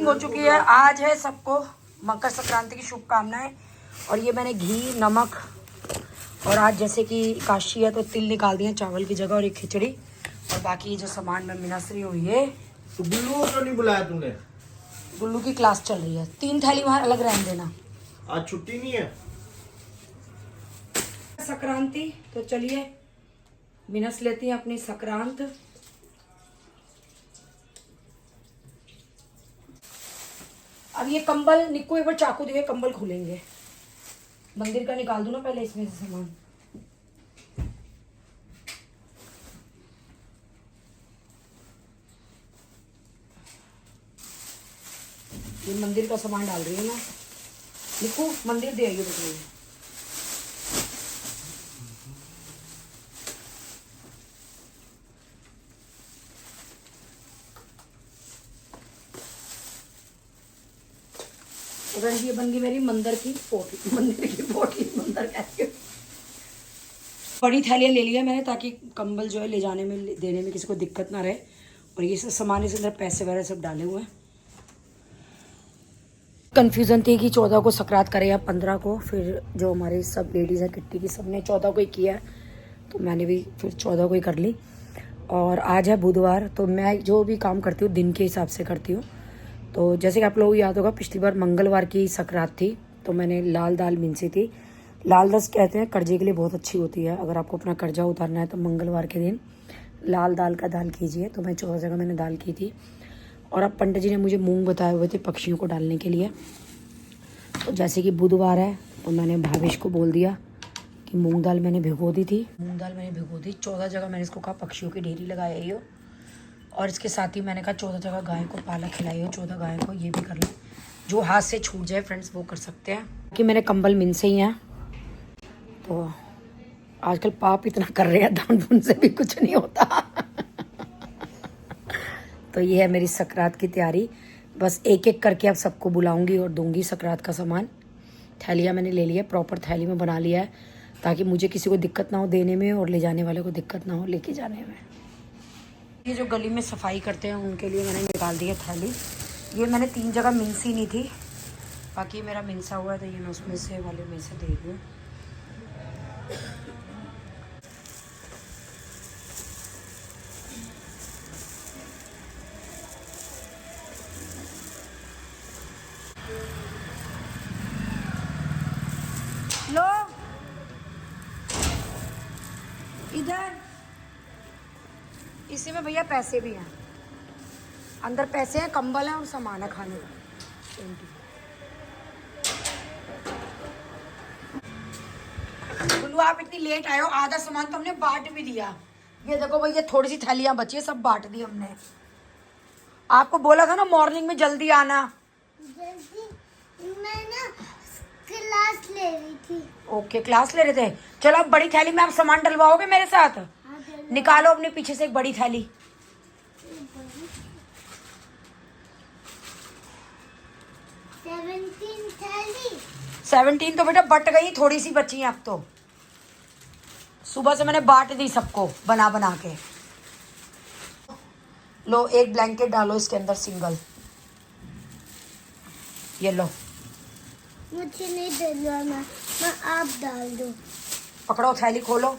हो चुकी है। आज है सबको मकर संक्रांति की शुभकामनाएं। और ये मैंने घी, नमक और आज जैसे कि काशी है तो तिल निकाल दिए चावल की जगह और एक खिचड़ी। और बाकी जो सामान में मिनसरी हुई है। तो गुल्लू को क्यों नहीं बुलाया तुमने? गुल्लू की क्लास चल रही है, 3 थैली वहां अलग रहने देना। आज छुट्टी नहीं है। संक्रांति तो चलिए मिनस लेती हैं अपनी संक्रांत। अब ये कंबल निक्को एक बार चाकू दिए कंबल खोलेंगे। मंदिर का निकाल दूं ना पहले इसमें से सामान। ये मंदिर का सामान डाल रही हूँ ना। निक्कू मंदिर दे आइए बताइए। अगर ये बन गई मेरी मंदिर की पोटली। मंदिर की पोटली मंदिर कहती हूँ। बड़ी थैलियाँ ले लिया मैंने ताकि कंबल जो है ले जाने में देने में किसी को दिक्कत ना रहे। और ये सब सामान इसके अंदर पैसे वगैरह सब डाले हुए हैं। कन्फ्यूज़न थी कि 14 को संक्रांत करें या 15 को। फिर जो हमारे सब लेडीज़ हैं किट्टी की सबने 14 को ही किया है तो मैंने भी फिर 14 को ही कर ली। और आज है बुधवार तो मैं जो भी काम करती हूँ दिन के हिसाब से करती हूँ। तो जैसे कि आप लोगों को याद होगा पिछली बार मंगलवार की संक्रांत थी तो मैंने लाल दाल मिनसी थी। लाल दस कहते हैं कर्जे के लिए बहुत अच्छी होती है। अगर आपको अपना कर्जा उतारना है तो मंगलवार के दिन लाल दाल का दाल कीजिए। तो मैं 14 जगह मैंने दाल की थी। और अब पंडित जी ने मुझे मूंग बताए हुए थे पक्षियों को डालने के लिए। तो जैसे कि बुधवार है तो मैंने भावेश को बोल दिया कि मूंग दाल मैंने भिगो दी थी। मूंग दाल मैंने भिगो दी 14 जगह मैंने इसको कहा पक्षियों की ढेरी लगाई हो। और इसके साथ ही मैंने कहा 14 जगह गाय को पालक खिलाई हो। 14 गाय को ये भी कर लो। जो हाथ से छूट जाए फ्रेंड्स वो कर सकते हैं कि मेरे कंबल मिन से ही हैं। तो आजकल पाप इतना कर रहे हैं दान पुण्य से भी कुछ नहीं होता। तो ये है मेरी संक्रांत की तैयारी। बस एक एक करके अब सबको बुलाऊंगी और दूंगी संक्रांत का सामान। थैलियाँ मैंने ले लिया प्रॉपर थैली में बना लिया है ताकि मुझे किसी को दिक्कत ना हो देने में और ले जाने वाले को दिक्कत ना हो लेके जाने में। ये जो गली में सफाई करते हैं उनके लिए मैंने निकाल दी है थैली। ये मैंने 3 जगह मिनसी नहीं थी बाकी मेरा मिनसा हुआ है तो ये मैं उसमें से वाले में से दे दूँ। लो इधर इसी में भैया पैसे भी हैं। अंदर पैसे हैं कंबल है और सामान है खाने का। बोलो आप इतनी लेट आए हो आधा सामान तो हमने बांट भी दिया। ये देखो भैया थोड़ी सी थैलियां बची है सब बांट दी हमने। आपको बोला था ना मॉर्निंग में जल्दी आना। जल्दी मैं ना क्लास ले रही थी। ओके क्लास ले रहे थे। चलो अब बड़ी थैली में आप सामान डलवाओगे मेरे साथ। निकालो अपने पीछे से एक बड़ी थैली। 17 थैली। 17 तो बेटा बट गई थोड़ी सी बची है अब तो। सुबह से मैंने बांट दी सबको बना बना के। लो एक ब्लैंकेट डालो इसके अंदर सिंगल। ये लो मुझे नहीं डलवाना मैं आप डाल दो। पकड़ो थैली खोलो।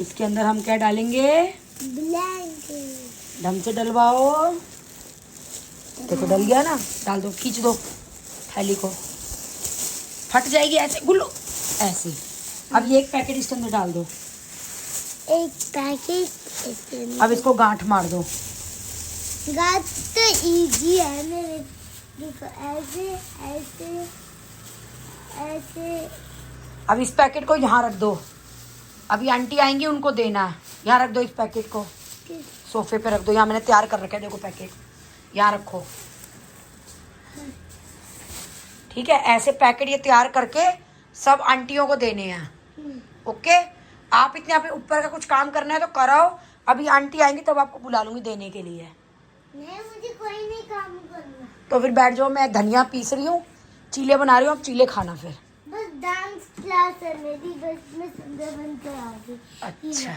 इसके अंदर हम क्या डालेंगे ब्लैंकेट। ढंग से डलवाओ। देखो डल गया ना। डाल दो खींच दो थैली को। फट जाएगी ऐसे गुल्लू ऐसे। अब ये एक पैकेट इसके अंदर डाल दो। एक पैकेट इसके अंदर। अब इसको गांठ मार दो। गांठ तो इजी है मेरे। देखो ऐसे ऐसे ऐसे। अब इस पैकेट को यहाँ रख दो। अभी आंटी आएंगी उनको देना है। यहाँ रख दो इस पैकेट को। सोफे पे रख दो। यहाँ मैंने तैयार कर रखा है देखो पैकेट। यहाँ रखो। ठीक है ऐसे पैकेट ये तैयार करके सब आंटियों को देने हैं। ओके आप इतने यहाँ पे ऊपर का कुछ काम करना है तो कराओ। अभी आंटी आएंगी तब आपको बुला लूंगी देने के लिए। नहीं मुझे कोई नहीं काम करना। तो फिर बैठ जाओ। मैं धनिया पीस रही हूँ चीले बना रही हूँ। अब चीले खाना फिर। बस डांस क्लास है मेरी। बस मैं सुंदर बनकर आ गई। अच्छा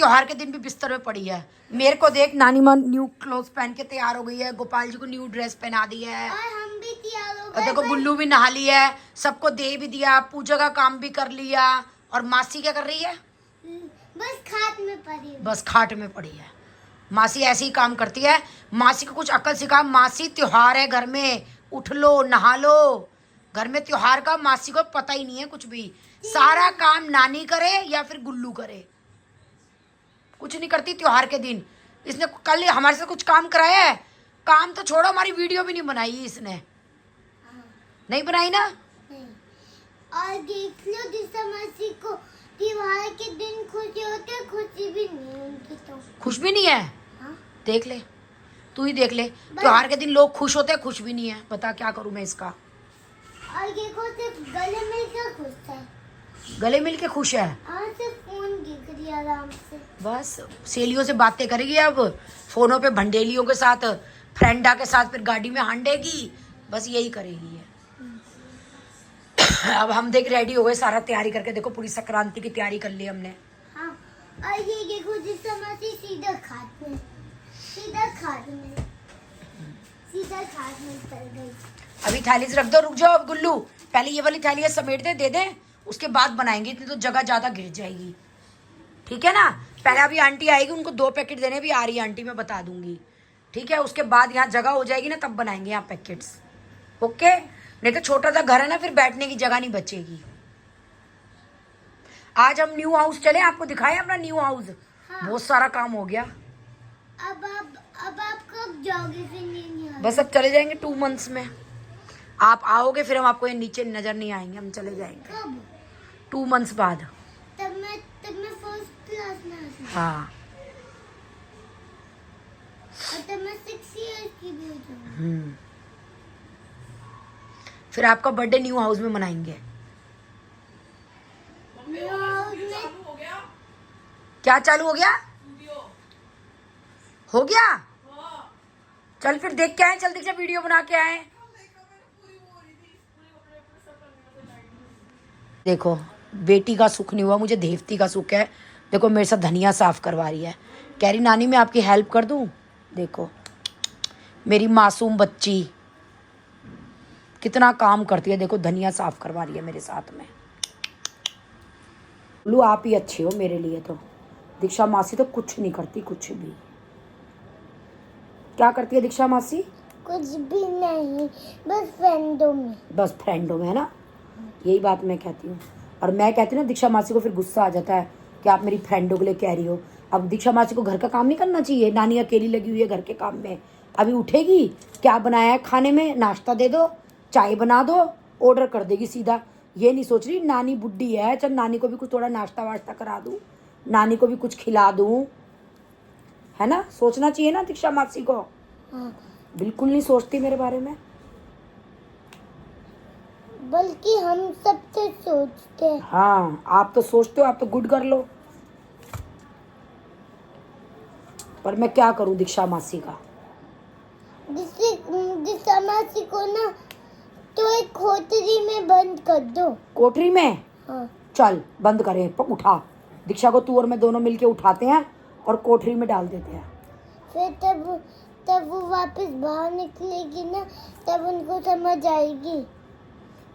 त्योहार के दिन भी बिस्तर में पड़ी है। मेरे को देख, नानी माँ न्यू क्लोथ पहन के तैयार हो गई है, गोपाल जी को न्यू ड्रेस पहना दी है, और हम भी तैयार हो और गए। देखो गुल्लू भी नहा ली है, सबको दे भी दिया, पूजा का काम भी कर लिया। और मासी क्या कर रही है? बस खाट में पड़ी। बस खाट में पड़ी है। मासी ऐसे ही काम करती है। मासी को कुछ अकल सिखा। मासी, त्योहार है घर में, उठ लो, नहा लो। घर में त्योहार का मासी को पता ही नहीं है कुछ भी। सारा काम नानी करे या फिर गुल्लू करे, कुछ नहीं करती त्योहार के दिन। इसने कल हमारे से कुछ काम कराया है? काम तो छोड़ो, हमारी वीडियो भी नहीं बनाई इसने। नहीं बनाई ना? नहीं। और देख लो दिशा मासी को त्योहार के दिन खुशी होते, खुशी भी नहीं उनकी तो। खुश भी नहीं है। हाँ? देख ले, तू ही देख ले, त्योहार के दिन लोग खुश होते हैं, खुश भी नहीं है। बता क्या करूं मैं इसका। और देखो सिर्फ गले मिलकर खुश है। गले मिल के खुश है। और सिर्फ फोन दिख रही है आराम से। बस सहेलियों से बातें करेगी अब, फोनों पे, भंडेलियों के साथ, फ्रेंडा के साथ, फिर गाड़ी में हांडेगी। बस यही करेगी है। अब हम देख रेडी हो गए, सारा तैयारी करके। देखो पूरी संक्रांति की तैयारी कर ली हमने। हाँ। और ये देखो दिशा मासी सीधा खाट में, सीधा खाट में, सीधा खाट में चल गई। अभी थाली से रख दो, रुक जाओ अब गुल्लू, पहले ये वाली थाली समेट दे दे, उसके बाद बनाएंगे, इतनी तो जगह ज्यादा गिर जाएगी। ठीक है ना? पहले अभी आंटी आएगी, उनको 2 पैकेट देने भी आ रही है आंटी, मैं बता दूंगी। ठीक है? उसके बाद यहाँ जगह हो जाएगी ना, तब बनाएंगे यहाँ पैकेट्स। ओके? नहीं तो छोटा सा घर है ना, फिर बैठने की जगह नहीं बचेगी। आज हम न्यू हाउस चले, आपको दिखाएं अपना न्यू हाउस। हाँ। बहुत सारा काम हो गया। अब आप कब जाओगे फिर नहीं? बस अब चले जाएंगे 2 मंथ्स में। आप आओगे फिर हम आपको ये नीचे नजर नहीं आएंगे, हम चले जाएंगे कब? 2 मंथ्स बाद। तब मैं फर्स्ट क्लास में हूँ। हाँ। और तब मैं 6 इयर्स की भी हो जाऊंगी। फिर आपका बर्थडे न्यू हाउस में मनाएंगे। न्यू हाउस में क्या चालू हो गया? हो गया? चल फिर देख के आए, जल्दी से वीडियो बना के आए। देखो बेटी का सुख नहीं हुआ, मुझे देवती का सुख है। देखो मेरे साथ धनिया साफ करवा रही है, कह रही नानी मैं आपकी हेल्प कर दूं। देखो मेरी मासूम बच्ची कितना काम करती है। देखो धनिया साफ करवा रही है मेरे साथ में। लू आप ही अच्छे हो मेरे लिए तो। दीक्षा मासी तो कुछ नहीं करती, कुछ भी। क्या करती है दीक्षा मासी? कुछ भी नहीं, बस फ्रेंडों में। बस फ्रेंडों में, है ना? यही बात मैं कहती हूँ। और मैं कहती हूँ ना, दीक्षा मासी को फिर गुस्सा आ जाता है कि आप मेरी फ्रेंडों के लिए कह रही हो। अब दीक्षा मासी को घर का काम नहीं करना चाहिए? नानी अकेली लगी हुई है घर के काम में। अभी उठेगी, क्या बनाया है खाने में, नाश्ता दे दो, चाय बना दो, ऑर्डर कर देगी सीधा। ये नहीं सोच रही नानी बुड्ढी है, चल नानी को भी कुछ थोड़ा नाश्ता वाश्ता करा दूँ, नानी को भी कुछ खिला दूँ, है ना? सोचना चाहिए ना दीक्षा मासी को। हाँ। बिल्कुल नहीं सोचती मेरे बारे में। बल्कि हम सबसे सोचते हैं। हाँ आप तो सोचते हो, आप तो गुड कर लो। पर मैं क्या करूं दीक्षा मासी का। दिशा मासी को ना तो एक खोतरी में बंद कर दो। कोठरी में? हाँ। चल बंद करें, उठा। दीक्षा को तू और मैं दोनों मिलके उठाते हैं और कोठरी में डाल देते हैं। फिर तब वो वापस बाहर निकलेगी ना, तब उनको समझ आएगी।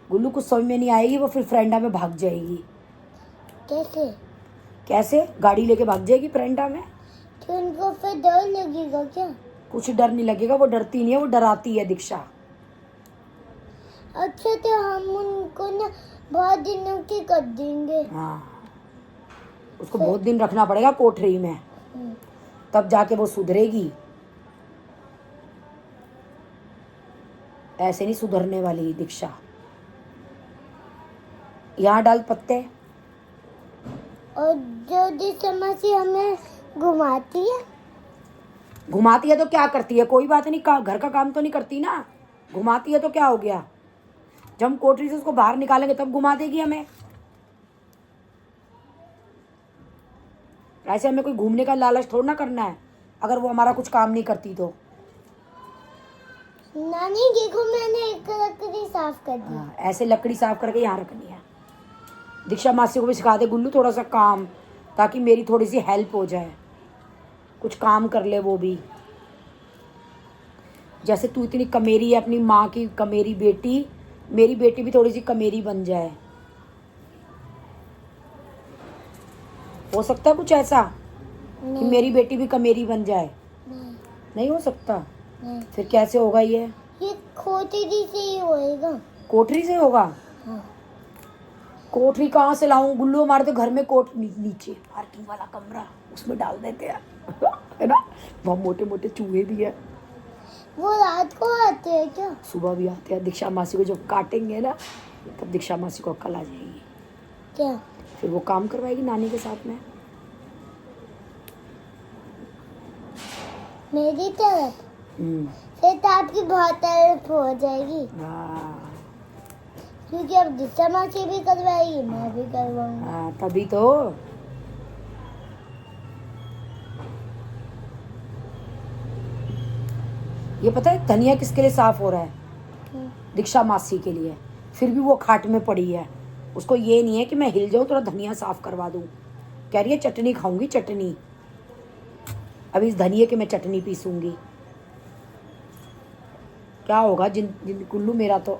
गुल्लू कुछ समझ में नहीं आएगी, वो फिर फ्रेंडा में भाग जाएगी। कैसे? कैसे? गाड़ी लेके भाग जाएगी फ्रेंडा में। तो उनको फिर डर लगेगा क्या? कुछ डर नहीं लगेगा, वो डरती नहीं है, वो डराती है दीक्षा। अच्छा तो हम उनको ना बहुत दिनों की कर देंगे। हाँ उसको बहुत दिन रखना पड़ेगा कोठरी में, तब जाके वो सुधरेगी। ऐसे नहीं सुधरने वाली दीक्षा। यहाँ डाल पत्ते। और जो दिशा मासी हमें घुमाती है। घुमाती है तो क्या करती है? कोई बात नहीं, घर का काम तो नहीं करती ना। घुमाती है तो क्या हो गया? जब हम कोठरी से उसको बाहर निकालेंगे तब घुमा देगी हमें। ऐसे हमें कोई घूमने का लालच थोड़ा ना करना है, अगर वो हमारा कुछ काम नहीं करती तो। नानी देखो मैंने एक लकड़ी साफ कर दी। हाँ, ऐसे लकड़ी साफ करके यहाँ रखनी है। दीक्षा मासी को भी सिखा दे गुल्लू थोड़ा सा काम, ताकि मेरी थोड़ी सी हेल्प हो जाए, कुछ काम कर ले वो भी। जैसे तू इतनी कमेरी है, अपनी माँ की कमेरी बेटी, मेरी बेटी भी थोड़ी सी कमेरी बन जाए। हो सकता कुछ ऐसा कि मेरी बेटी भी कमेरी बन जाए? नहीं नहीं हो सकता। नहीं, फिर कैसे होगा ये? खोटी से ही होएगा। कोठरी से होगा? हाँ। कोठरी कहाँ से लाऊं गुल्लू? हमारे तो घर में नीचे पार्किंग वाला कमरा, उसमें डाल देते हैं है ना? वहाँ मोटे मोटे चूहे भी है। वो रात को आते हैं क्या? सुबह भी आते हैं। दीक्षा मासी को जब काटेंगे ना, तब दीक्षा मासी को अक्ल आ जाएगी। क्या? फिर वो काम करवाएगी नानी के साथ में। मेरी तरफ फिर तो आपकी बहुत तारीफ हो जाएगी, हाँ क्योंकि अब दिशा मासी भी करवाएगी, मैं भी करवाऊंगा। हाँ, तभी तो। ये पता है धनिया किसके लिए साफ हो रहा है? दीक्षा मासी के लिए। फिर भी वो खाट में पड़ी है। उसको ये नहीं है कि मैं हिल जाऊं, थोड़ा धनिया साफ करवा दूं। कह रही है चटनी खाऊंगी, चटनी। अभी इस धनिये की मैं चटनी पीसूंगी। क्या होगा जिन जिन गुल्लू मेरा तो।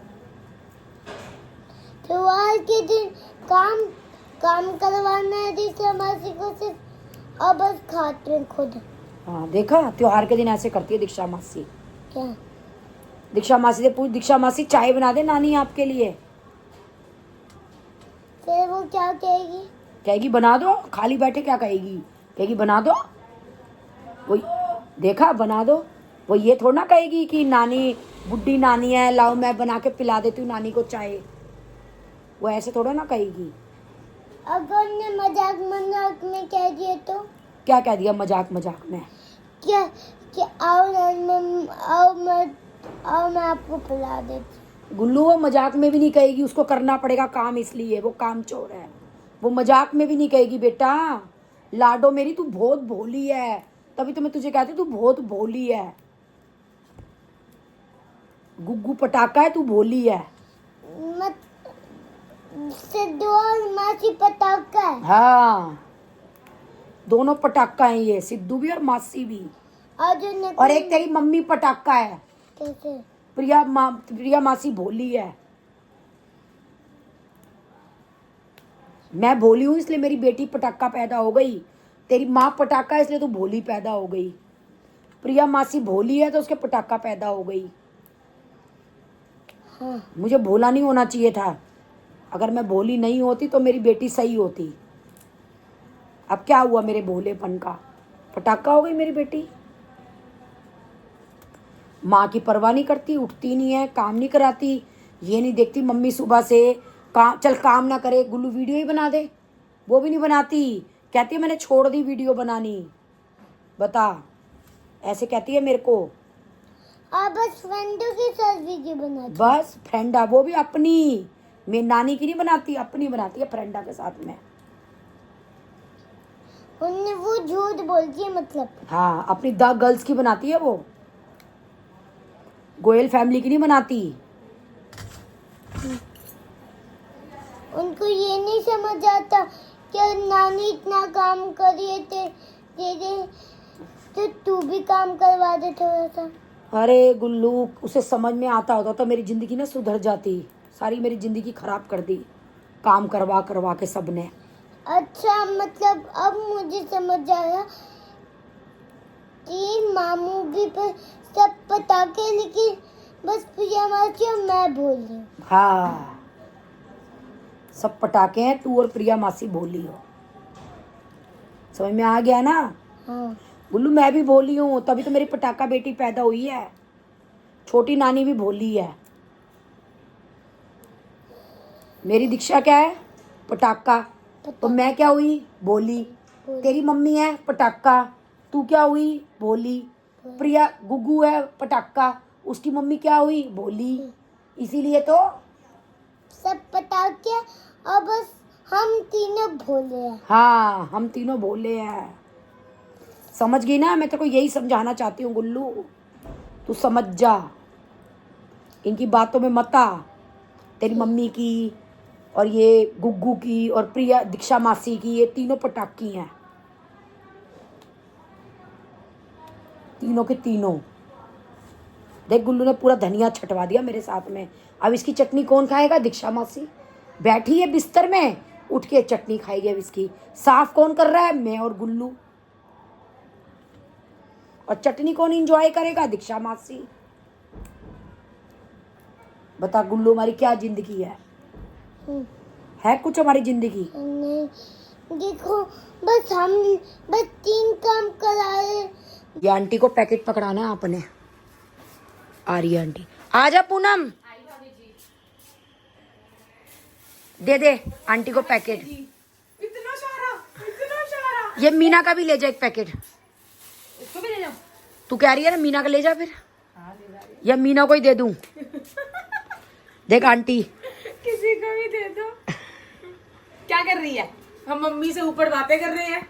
त्योहार के दिन काम काम करवाना है दिशा मासी को सिर्फ, और बस खाते हैं खुद। हाँ देखा, त्योहार के दिन ऐसे करती है दीक्षा मासी। क्या? दीक्षा मासी से पूछ, दीक्षा मासी चाय बना दे नानी आपके लिए। फिर वो क्या कहेगी? कहेगी बना दो। खाली बैठे क्या कहेगी? कहेगी बना दो। वो देखा, बना दो। वो ये थोड़ा ना कहेगी कि नानी बुढ़ी नानी है, लाओ मैं बना के पिला देती हूँ नानी को चाय। वो ऐसे थोड़ा ना कहेगी। अगर ने मजाक मजाक में कह दिया तो? क्या कह दिया मजाक मजाक में? क्या कि आओ नानी, आओ मैं आपको पिला देती। गुल्लू वो मजाक में भी नहीं कहेगी, उसको करना पड़ेगा काम, इसलिए वो काम चोर है। वो मजाक में भी नहीं कहेगी बेटा। लाडो मेरी तू बहुत भोली है, तभी तो मैं तुझे कहती तू बहुत भोली है। गुग्गू पटाखा है, तू भोली है। मत सिद्धू और मासी पटाखा है। हाँ दोनों पटाखा है ये, सिद्धू भी और मासी भी। और एक तेरी मम्मी पटाखा है। कैसे? प्रिया मासी भोली है। मैं भोली हूँ इसलिए मेरी बेटी पटाखा पैदा हो गई। तेरी माँ पटाखा है इसलिए तू भोली पैदा हो गई। प्रिया मासी भोली है तो उसके पटाखा पैदा हो गई। हाँ। मुझे भोला नहीं होना चाहिए था। अगर मैं भोली नहीं होती तो मेरी बेटी सही होती। अब क्या हुआ मेरे भोलेपन का? पटाखा हो गई मेरी बेटी। माँ की परवाह नहीं करती, उठती नहीं है, काम नहीं कराती। ये नहीं देखती मम्मी सुबह से चल काम ना करे, गुल्लू वीडियो ही बना दे, वो भी नहीं बनाती। कहती है मैंने छोड़ दी वीडियो बनानी। बता, ऐसे कहती है मेरे को। आप बस फ्रेंडों के साथ वीडियो बनाती। बस फ्रेंडा, वो भी अपनी, मेरी नानी की नहीं बनाती, अपनी बनाती है फ्रेंडा के साथ में। उन्हें वो झूठ बोलती है मतलब। हाँ अपनी द गर्ल्स की बनाती है वो, गोयल फैमिली की नहीं बनाती। उनको ये नहीं समझ आता कि नानी इतना काम कर रही थे, तो तू भी काम करवा दे थोड़ा सा। अरे गुल्लू, उसे समझ में आता होता तो मेरी जिंदगी ना सुधर जाती। सारी मेरी जिंदगी खराब कर दी काम करवा करवा के सबने। अच्छा मतलब अब मुझे समझ आया कि मामू भी पर सब पटाखे, लेकिन बस प्रिया मासी और मैं भूल रही। हाँ सब पटाखे हैं, तू और प्रिया मासी भोली हो। समझ में आ गया ना? हाँ। गुल्लू मैं भी भोली हूँ, तभी तो मेरी पटाखा बेटी पैदा हुई है। छोटी नानी भी भोली है। मेरी दीक्षा क्या है? पटाखा। तो मैं क्या हुई? भोली। तेरी मम्मी है पटाखा, तू क्या हुई? भोली। प्रिया गुग्गू है पटाखा, उसकी मम्मी क्या हुई? भोली। इसीलिए तो सब पटाखे और बस हम तीनों भोले हैं। हाँ हम तीनों भोले हैं। समझ गई ना? मैं तेरे को यही समझाना चाहती हूँ गुल्लू, तू समझ जा, इनकी बातों में मत आ। तेरी मम्मी की, और ये गुग्गू की और प्रिया दीक्षा मासी की, ये तीनों पटाकी हैं, तीनों के तीनों। देख गुल्लू ने पूरा धनिया छटवा दिया मेरे साथ में। अब इसकी चटनी कौन खाएगा? दीक्षा मासी बैठी है बिस्तर में, उठ के चटनी खाएगी अब इसकी। साफ कौन कर रहा है? मैं और गुल्लू। और चटनी कौन एंजॉय करेगा? दीक्षा मासी। बता गुल्लू, हमारी क्या जिंदगी है? है कुछ हमारी जिंदगी? नहीं, देखो बस हम बस 3 काम करा रहे। ये आंटी को पैकेट पकड़ाना है आपने। आ रही है आंटी। आजा पूनम, दे दे आंटी को पैकेट। इतना सारा। ये मीना का भी ले जा एक पैकेट। इसको भी ले जाओ। तू कह रही है ना मीना का ले जा फिर। या मीना को ही दे दूं? देख आंटी, किसी को भी दे दो। क्या कर रही है? हम मम्मी से ऊपर बातें कर रहे हैं।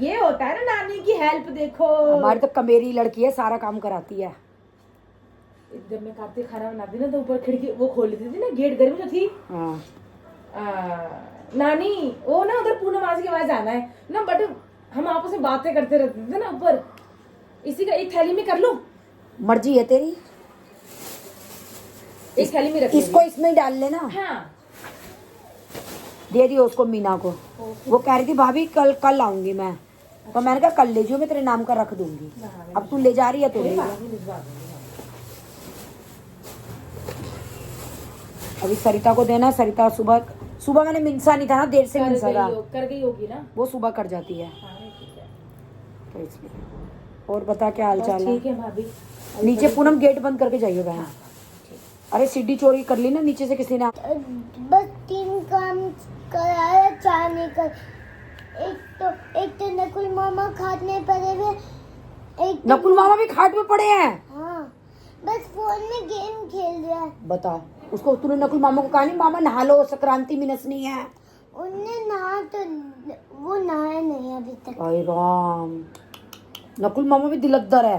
ये होता है ना नानी की हेल्प। देखो हमारी तो कमेरी लड़की है, सारा काम कराती है। जब मैं कार्तिक खाना बनाती ना तो ऊपर खिड़की वो खोल देती थी ना, गेट गर्मी जो थी। हाँ। नानी वो ना उधर पूनम मासी के पास जाना है ना, बट हम आपस में बातें करते रहते थे ना ऊपर। इसी का एक थैली में कर लो। मर्जी है तेरी, एक थैली में रख इसको इसमें ही डाल लेना। हाँ दे दियो उसको, मीना को। वो कह रही थी भाभी कल कल आऊंगी मैं, तो मैंने कहा कल ले जाओ, मैं तेरे नाम का रख दूंगी। अब तू ले जा रही है तो ले जा। अभी सरिता को देना। सरिता सुबह सुबह मैंने मिनसा नहीं था ना, देर से मिनसा था। कर गई होगी ना वो सुबह कर जाती है तो इसलिए। और बता क्या हाल चाल है? ठीक है भाभी। नीचे पूनम गेट बंद करके जाइए बहन। अरे सीढ़ी चोरी कर ली ना नीचे से किसी ने। बस 3 काम कराया, 4 नहीं कर। एक तो नकुल मामा खाने पड़े हुए, एक तो नकुल मामा भी खाट में पड़े हैं। हाँ बस फोन में गेम खेल रहा है। बता उसको, तूने नकुल मामा को कहा नहीं मामा नहा लो, संक्रांति मिनसनी है? उनने नहा तो वो नहाया नहीं अभी तक। हाय राम, नकुल मामा भी दिलकदर है।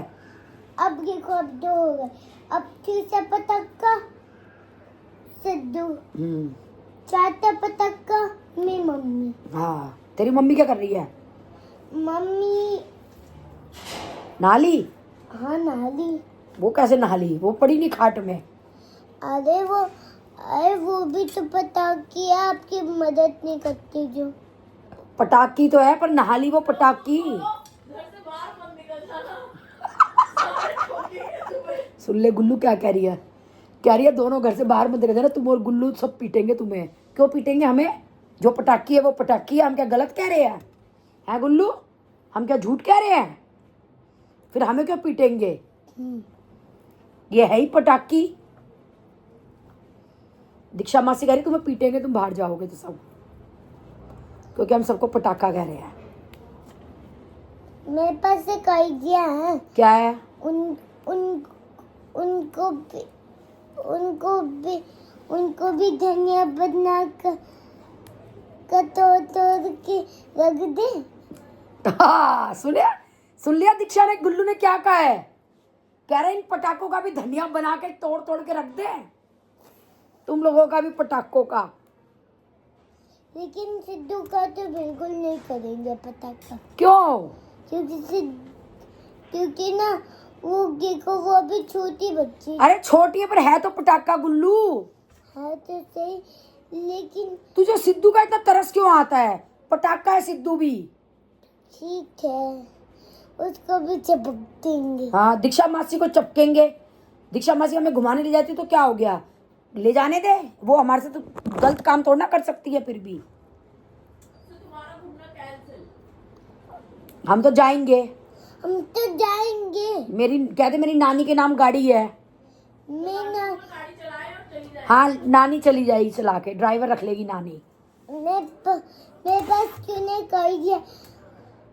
अब देखो, अब 2 हो गए। अब तीसरा पटक्का सिद्धू, चौथा पटक्का मेरी मम्मी। हाँ तेरी मम्मी क्या कर रही है? मम्मी नाली? हाँ नाली। वो कैसे नहा ली? वो पड़ी नहीं खाट में। अरे वो भी तो पटाखी है, आपकी मदद नहीं करती जो। पटाकी तो है पर नहा ली वो पटाकी। सुन ले गुल्लू क्या कह रही है। कह रही है दोनों घर से बाहर मत निकल, तुम और गुल्लू सब पीटेंगे तुम्हें। क्यों पीटेंगे हमें? जो पटाकी है वो पटाकी है, हम क्या गलत कह रहे हैं? हैं गुल्लू, हम क्या झूठ कह रहे हैं? फिर हमें क्यों पीटेंगे? ये है ही पटाकी। दीक्षा मासी कह रही तुम्हें पीटेंगे, तुम बाहर जाओगे तो सब, क्योंकि हम सबको पटाखा कह रहे हैं। मेरे पास एक आइडिया है। क्या है? उनको भी धनिया बना कर तोड़ के रख दे। हाँ, सुन लिया दीक्षा ने, गुल्लू ने क्या कहा है? कह रहे इन पटाखों का भी धनिया बना के तोड़ तोड़ के रख दे, तुम लोगों का भी पटाखों का। लेकिन सिद्धू का तो बिल्कुल नहीं करेंगे पटाखा। क्यों? क्योंकि ना वो देखो, वो अभी छोटी बच्ची अरे छोटी है पर है तो पटाखा गुल्लू। है तो सही, लेकिन तुझे सिद्धू का इतना तरस क्यों आता है? पटाखा है सिद्धू भी। ठीक है, उसको भी चपक देंगे। हाँ दीक्षा मासी को चपकेंगे। दीक्षा मासी हमें घुमाने ले जाती तो क्या हो गया? ले जाने दे, वो हमारे से तो गलत काम थोड़ा ना कर सकती है। फिर भी हम तो जाएंगे। हम तो जाएंगे। मेरी कहते मेरी नानी के नाम गाड़ी है। मैं हाँ नानी चली जाएगी चला के, ड्राइवर रख लेगी नानी। मेरे पास क्यों नहीं कर दिया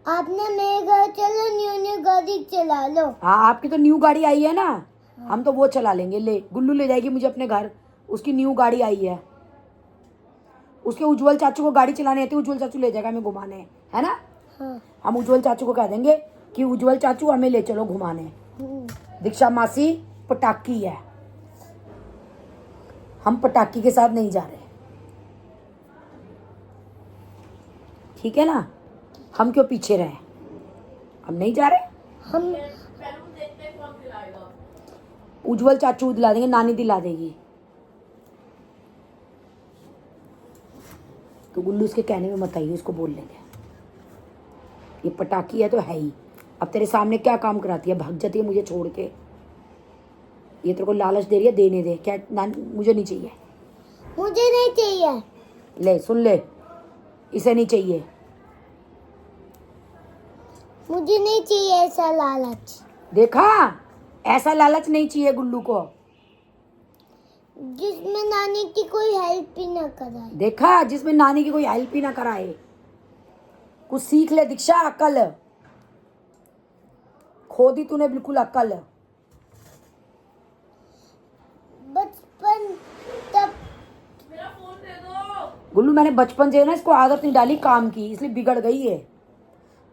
आपने? मेरे घर चलो, न्यू गाड़ी चला लो। हाँ आपकी तो न्यू गाड़ी आई है ना, हम तो वो चला लेंगे। ले गुल्लू ले जाएगी मुझे अपने घर, उसकी न्यू गाड़ी आई है। उसके उज्जवल चाचू को गाड़ी चलाने आती है, उज्जवल चाचू ले जाएगा हमें घुमाने, है ना? हाँ। हम उज्जवल चाचू को कह देंगे कि उज्जवल चाचू हमें ले चलो घुमाने। दीक्षा मासी पटाकी है, हम पटाकी के साथ नहीं जा रहे। ठीक है ना? हम क्यों पीछे रहे? हम नहीं जा रहे? हम उज्जवल चाचू दिला देंगे, नानी दिला देगी। तो गुल्लू उसके कहने में मत आइए, उसको बोल लेंगे ये पटाखी है तो है ही। अब तेरे सामने क्या काम कराती है, भाग जाती है मुझे छोड़ के। ये तेरे को लालच दे रही है, देने दे। क्या मुझे नहीं चाहिए। मुझे नहीं चाहिए। ले सुन ले, इसे नहीं चाहिए। मुझे नहीं चाहिए ऐसा लालच। देखा, ऐसा लालच नहीं चाहिए गुल्लू को, जिसमें नानी की कोई हेल्प ही ना कराए। देखा, जिसमें नानी की कोई हेल्प ही ना कराए। कुछ सीख ले दीक्षा, अकल खो दी तूने बिल्कुल अकल। बचपन तब गुल्लू मैंने बचपन से ना इसको आदत नहीं डाली काम की, इसलिए बिगड़ गई है।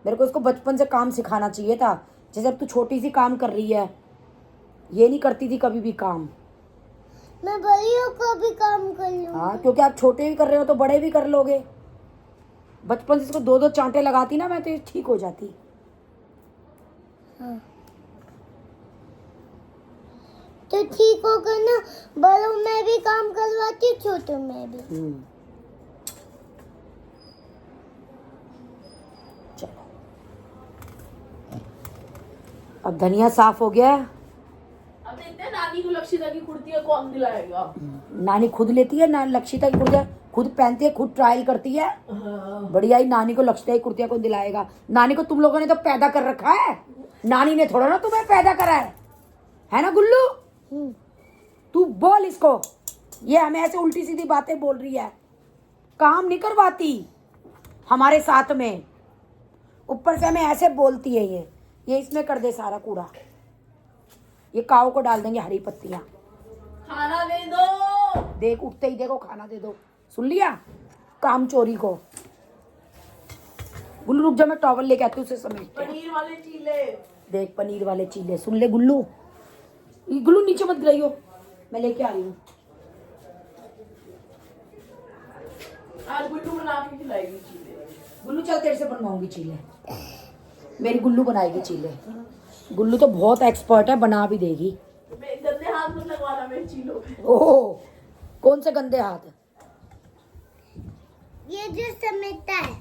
मेरे को इसको बचपन से काम सिखाना चाहिए था। जैसे अब तू छोटी सी काम कर रही है, ये नहीं करती थी कभी भी काम। मैं बड़ी होकर भी काम कर लूँ। हाँ, क्योंकि आप छोटे भी कर रहे हो तो बड़े भी कर लोगे। बचपन से इसको 2-2 चांटे लगाती ना मैं, तो ये ठीक हो जाती। हाँ। तो ठीक होगा ना, बड़ों में भी काम करवाती, छोटों में भी। चलो, अब धनिया साफ हो गया। अब देखते हैं नानी को लक्षिता की कुर्ती कौन दिलाएगा। नानी खुद लेती है ना लक्षिता की कुर्तियाँ, खुद पहनती है, खुद ट्रायल करती है। बढ़िया ही। नानी को लक्षिता की कुर्तियाँ कौन दिलाएगा? नानी को तुम लोगों ने तो पैदा कर रखा है, नानी ने थोड़ा ना तुम्हें पैदा करा है ना गुल्लू? तू बोल इसको, ये हमें ऐसे उल्टी सीधी बातें बोल रही है, काम नहीं करवाती हमारे साथ में, ऊपर से हमें ऐसे बोलती है। ये इसमें कर दे सारा कूड़ा, ये काऊ को डाल देंगे हरी पत्तियां। खाना दे दो। देख, उठते ही देखो खाना दे दो। सुन लिया काम चोरी को? गुल्लू रुक जा, मैं टॉवल लेके आती हूँ, उसे समेटते हैं। पनीर वाले चीले देख, पनीर वाले चीले। सुन ले गुल्लू, ये गुल्लू नीचे मत गिराइयो, मैं लेके आ रही हूँ। आज गुल्लू बना के खिलाएगी चीले। गुल्लू चल, तेरे से बनवाऊंगी चीले। मेरी गुल्लू बनाएगी चीले। गुल्लू तो बहुत एक्सपर्ट है, बना भी देगी। गंदे हाथ मत लगवाना मेरे चीलों पे। ओह, कौन से गंदे हाथ? ये जो समेटा है,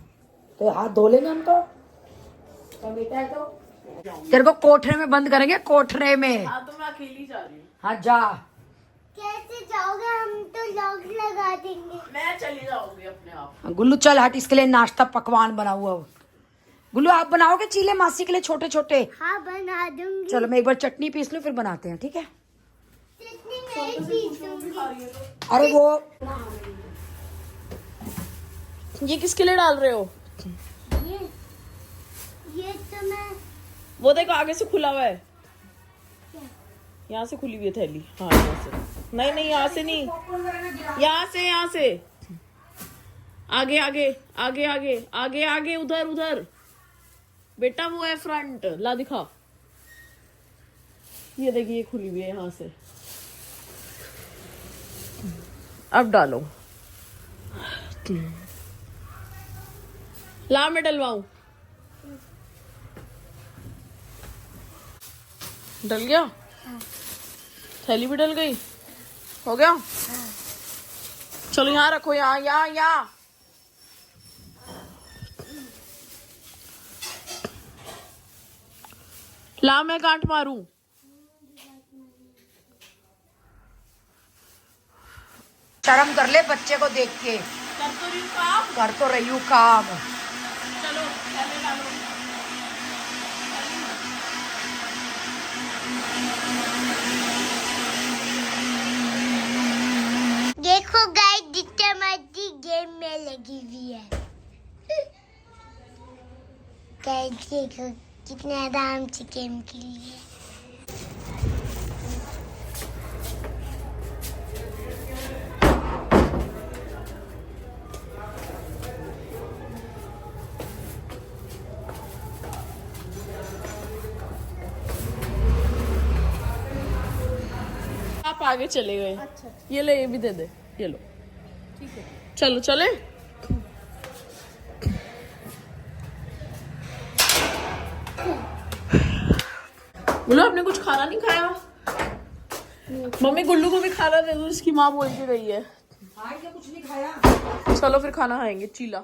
तो हाथ धो लेंगे हम तो। समेटा है तो तेरे को कोठरे में बंद करेंगे, कोठरे में। हाँ तो मैं अकेली जा रही हूँ। हाँ जा। कैसे जाओगे? हम तो लॉक लगा देंगे। मैं चली जाऊंगी अपने आप। गुल्लू चल हट, इसके लिए नाश्ता पकवान बना हुआ। गुल्लू आप बनाओगे चीले मासी के लिए छोटे छोटे? हाँ बना दूंगी। चलो मैं एक बार चटनी पीस लूं, फिर बनाते हैं, ठीक है? चटनी मैं ही पीसूंगी। अरे वो ये किसके लिए डाल रहे हो? ये तो मैं वो देखो आगे से खुला हुआ है। यहाँ से खुली हुई है थैली। हाँ यहाँ से नहीं, नहीं यहाँ से नहीं, यहाँ से आगे आगे आगे आगे आगे आगे, उधर उधर बेटा, वो है फ्रंट। ला दिखा, ये देखिए ये खुली हुई है यहाँ से। अब डालो। ला मैं डलवाऊं। डल गया? थैली भी डल गई? हो गया? चलो यहाँ रखो, यहाँ यहाँ यहाँ। ला मैं गांठ मारूं। शर्म कर ले बच्चे को देख के। कर तो रही हूँ काम। कर तो रही हूँ काम। चलो थैले डालो। देखो गाइस, जितना मर्जी गेम में लगी हुई है। गाइस देखो कितने आराम से गेम खेली है। आप आगे चले गए। अच्छा। ये ले, ये भी दे दे, ये लो। ठीक है चलो चले। बोलो आपने कुछ खाना नहीं खाया? मम्मी गुल्लू को भी खाना दे दो, इसकी माँ बोल के गई है। कुछ नहीं खाया। चलो फिर खाना खाएंगे, चीला।